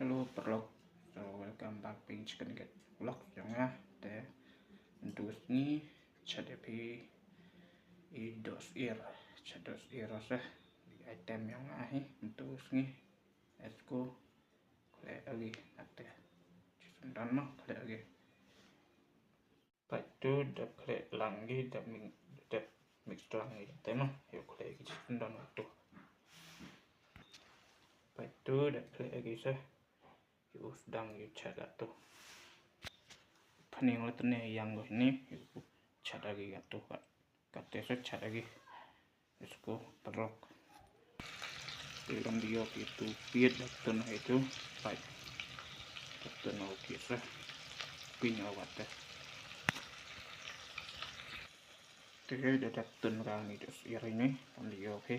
Hello perlok, so welcome back to Chicken Get Vlog ya. Để untuk ini CDP idos ir rasa di item yang lain untuk ini esku kalian lagi nanti sundan mah kalian lagi. Baik itu dah kalian lagi dah mix lagi tema yuk kalian lagi sundan waktu. Baik itu dah kalian lagi yuk sedang yuk cara tuh paning letnya yang gue ini yuk cara lagi tuh katanya cara lagi isku perlok dalam dia itu piet dan itu baik dan oke sah punya wadah dia ada dan orang itu ini dan dia oke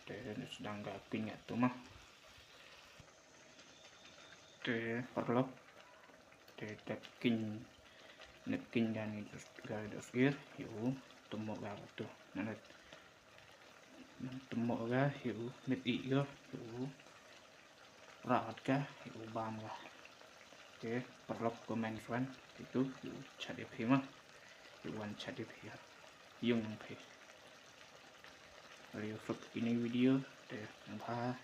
dan sedang gak punya tuh mah dia perlok dia nekin dan itu gak ada yuk temu gak tuh nanti temu gak yuk mit iyo yuk rahat kah yuk bam kah oke perlok komen friend itu yuk cari mah yuk cari yung pe kalau YouTube ini video deh lupa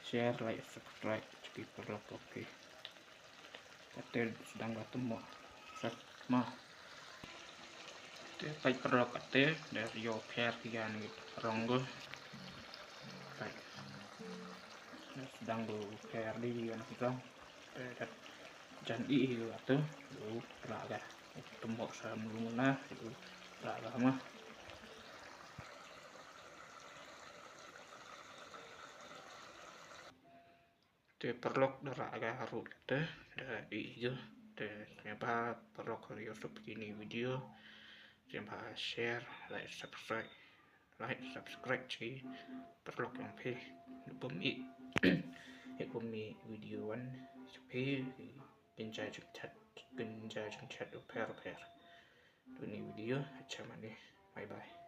share like subscribe jadi perlok oke kata sedang ketemu mah baik perlok kata dari yo pair tiga gitu ronggo baik sedang do pair di yang kita janji itu atau lu raga tembok sama itu raga mah te perlok raga harus deh dari itu ternyata perlok kalau YouTube ini video jangan share like subscribe sih perlok yang pe bumi bumi videoan pe penjajah chat per ini video macam mana bye bye.